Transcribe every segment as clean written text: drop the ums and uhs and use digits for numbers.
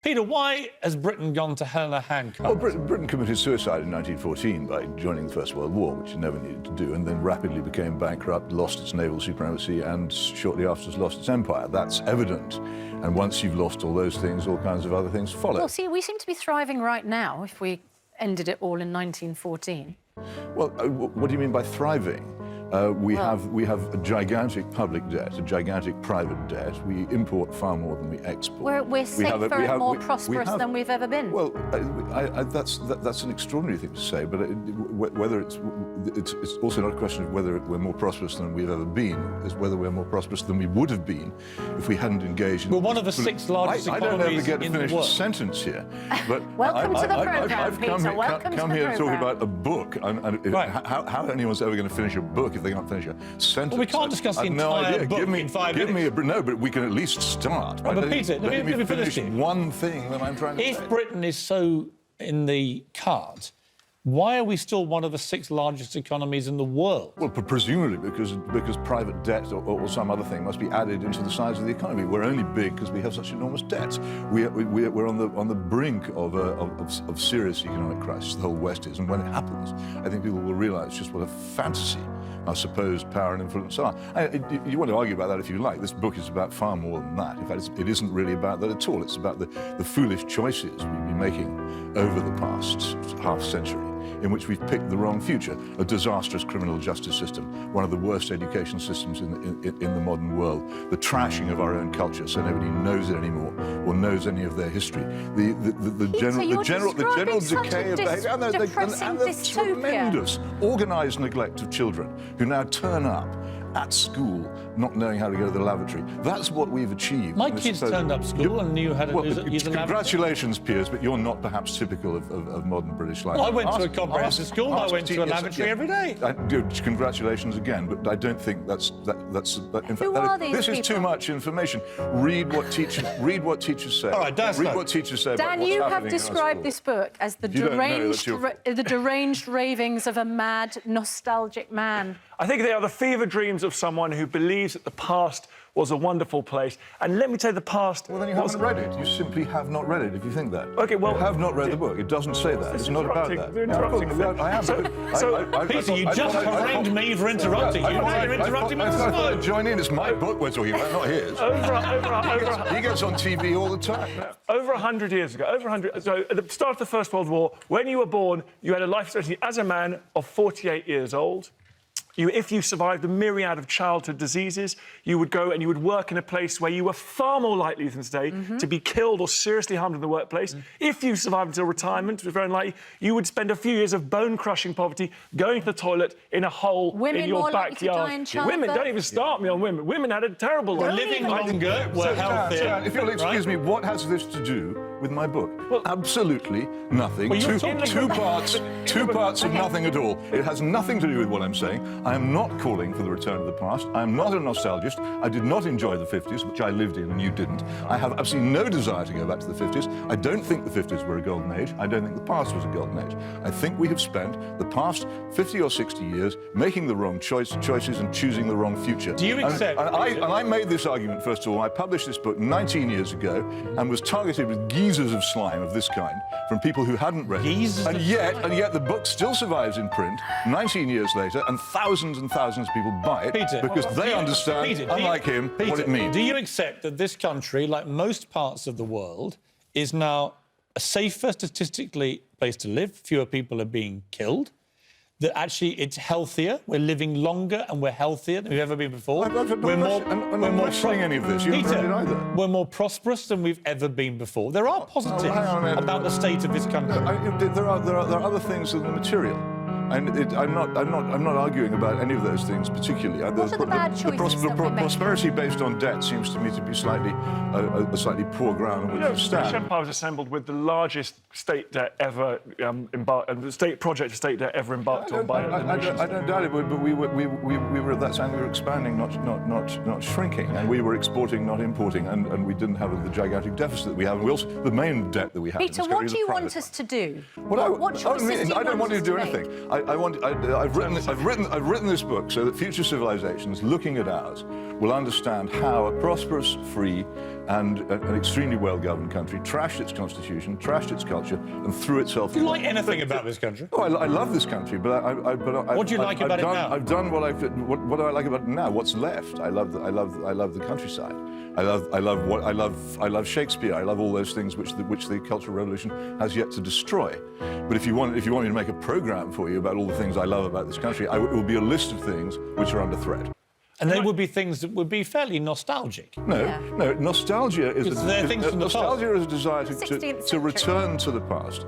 Peter, why has Britain gone to hell in a handcart? Well, Britain committed suicide in 1914 by joining the First World War, which it never needed to do, and then rapidly became bankrupt, lost its naval supremacy, and shortly afterwards lost its empire. That's evident. And once you've lost all those things, all kinds of other things follow. Well, see, we seem to be thriving right now if we ended it all in 1914. Well, what do you mean by thriving? We have a gigantic public debt, a gigantic private debt. We import far more than we export. We're safer and more prosperous than we've ever been. Well, that's an extraordinary thing to say, but whether it's also not a question of whether we're more prosperous than we've ever been, it's whether we're more prosperous than we would have been if we hadn't engaged in... We're one of the six largest economies in the world. I don't ever get to finish a sentence here. But Welcome to the programme, Peter. Welcome to come here to talk about a book. Right. How anyone's ever going to finish a book if they can't finish a sentence? Well, we can't discuss the entire book in 5 minutes. No, but we can at least start. Right, but Peter, let me finish one thing that I'm trying to say. If Britain is so in the cards, why are we still one of the six largest economies in the world? Well, presumably because private debt or some other thing must be added into the size of the economy. We're only big because we have such enormous debts. We're on the brink of serious economic crisis. The whole West is, and when it happens, I think people will realise just what a fantasy our supposed power and influence are. You want to argue about that if you like. This book is about far more than that. In fact, it isn't really about that at all. It's about the foolish choices we've been making over the past half-century, in which we've picked the wrong future, a disastrous criminal justice system, one of the worst education systems in the modern world, the trashing of our own culture so nobody knows it anymore or knows any of their history, the general decay of behaviour, and the tremendous organised neglect of children who now turn up at school not knowing how to go to the lavatory. That's what we've achieved. My kids turned up school and knew how to use a lavatory. Congratulations, Piers, but you're not perhaps typical of modern British life. Well, I went to a comprehensive school. I went to a lavatory every day. Congratulations again, but I don't think that's in fact, this is too much information. Read what teachers say. All right, Dan, read what teachers say. Dan, you have described this book as the deranged ravings of a mad, nostalgic man. I think they are the fever dreams of someone who believes that the past was a wonderful place. And let me tell you, the past... Well, then you haven't read it. You simply have not read it, if you think that. OK, well... You have not read the book. It doesn't say that. It's not about that. You're interrupting. I am. Peter, you just harangued me for interrupting you. You're interrupting me. I thought I'd join in. It's my book we're talking about, not his. He gets on TV all the time. Over 100 years ago, so at the start of the First World War, when you were born, you had a life expectancy as a man of 48 years old. If you survived a myriad of childhood diseases, you would go and you would work in a place where you were far more likely than today to be killed or seriously harmed in the workplace. If you survived until retirement, which was very unlikely, you would spend a few years of bone-crushing poverty, going to the toilet in a hole in your backyard. Women, don't even start me on women. Women had a terrible life. We're living longer, we're healthier. If you'll excuse me, what has this to do with my book? Well, absolutely nothing. Well, two parts of nothing at all. It has nothing to do with what I'm saying. I am not calling for the return of the past. I am not a nostalgist. I did not enjoy the 50s, which I lived in and you didn't. I have absolutely no desire to go back to the 50s. I don't think the 50s were a golden age. I don't think the past was a golden age. I think we have spent the past 50 or 60 years making the wrong choices and choosing the wrong future. Do you accept... And I made this argument, first of all. I published this book 19 years ago and was targeted with geezers of slime of this kind from people who hadn't read it. And yet the book still survives in print 19 years later, and thousands of people buy it because they understand, unlike him, what it means. Do you accept that this country, like most parts of the world, is now a safer, statistically, place to live? Fewer people are being killed. That actually it's healthier, we're living longer and we're healthier than we've ever been before. We're not saying any of this. You haven't read it either. We're more prosperous than we've ever been before. There are positives about the state of this country. There are other things than the material. And I'm not arguing about any of those things particularly. What are the bad choices that we make? Prosperity based on debt seems to me to be a slightly poor ground on which to stand. The British Empire was assembled with the largest state debt ever project of state debt ever embarked on by the nations. I don't doubt it, but we were at that time we were expanding, not shrinking, and we were exporting, not importing, and we didn't have the gigantic deficit that we have. And we also, the main debt that we have. Peter, what do you want us to do? I don't want you to do anything. I've written this book so that future civilizations looking at ours will understand how a prosperous, free, and an extremely well-governed country trashed its constitution, trashed its culture, and threw itself. Do you like anything about this country? Oh, I love this country, but what do you like about it now? I've done what do I like about it now? What's left? I love the countryside. I love Shakespeare. I love all those things which the Cultural Revolution has yet to destroy. But if you want me to make a program for you about all the things I love about this country, it will be a list of things which are under threat. And they would be things that would be fairly nostalgic. No, nostalgia is a desire to return to the past,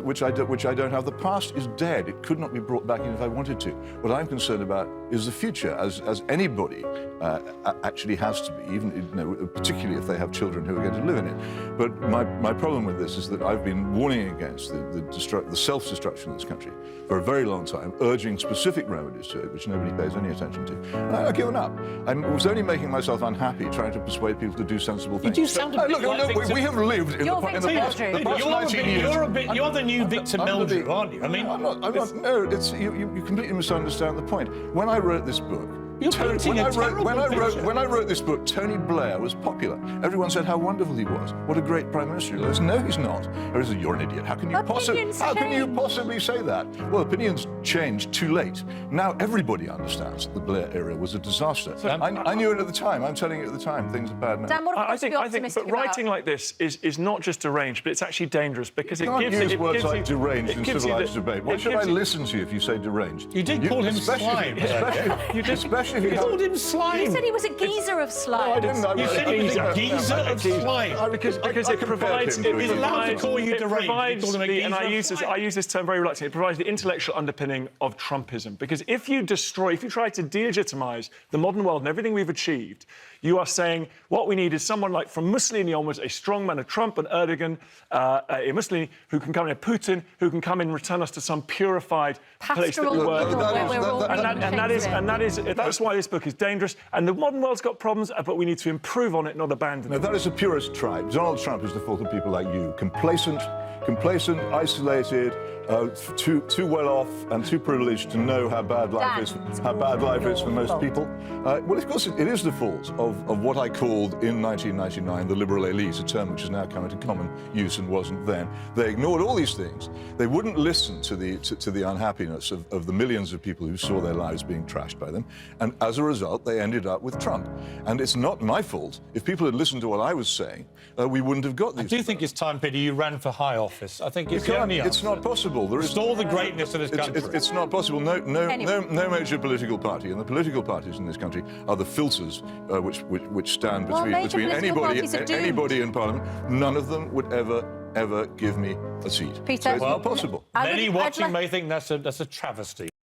which I don't have. The past is dead. It could not be brought back in if I wanted to. What I'm concerned about is the future, as anybody actually has to be, even particularly if they have children who are going to live in it. But my problem with this is that I've been warning against the self-destruction of this country for a very long time, urging specific remedies to it, which nobody pays any attention to. And I've given up. I was only making myself unhappy trying to persuade people to do sensible things. You do sound a bit like we have lived in the past 19 years. You're the new Victor Meldrew, aren't you? I mean, I'm not. No, you completely misunderstand the point. When I wrote this book, when I wrote this book, Tony Blair was popular. Everyone said how wonderful he was. What a great prime minister he was. No, he's not. You're an idiot. How can you possibly say that? Well, opinions changed too late. Now everybody understands that the Blair era was a disaster. I knew it at the time. I'm telling you at the time. Things are bad now. Dan, what I think but writing like this is not just deranged, but it's actually dangerous because it gives use words like deranged in civilized debate. Why should I listen to you if you say deranged? You did call him slime. You called him slime. You said he was a geezer of slime. No, I didn't. You said he was a geezer of slime. Because it provides... He's allowed to call you deranged. And I use this term very reluctantly. It provides the intellectual underpinning of Trumpism. Because if you try to delegitimise the modern world and everything we've achieved, you are saying what we need is someone like from Mussolini onwards, a strong man of Trump and Erdogan, a Mussolini who can come in, a Putin who can come in and return us to some purified place that we were. That's why this book is dangerous. And the modern world's got problems, but we need to improve on it, not abandon it. No, that is a purist tribe. Donald Trump is the fault of people like you. Complacent, isolated, too well off and too privileged to know how bad life is. For most people. Well, of course, it is the fault of what I called in 1999 the liberal elite, a term which has now come into common use and wasn't then. They ignored all these things. They wouldn't listen to the unhappiness of the millions of people who saw their lives being trashed by them, and as a result, they ended up with Trump. And it's not my fault. If people had listened to what I was saying, we wouldn't have got these. I do think it's time, Peter, you ran for high office. I think it's the only answer. It's not possible. Restore the greatness of this country. It's not possible. No major political party, and the political parties in this country are the filters which stand between anybody in Parliament. None of them would ever give me a seat. Peter, so it's not possible. Many watching may think that's a travesty.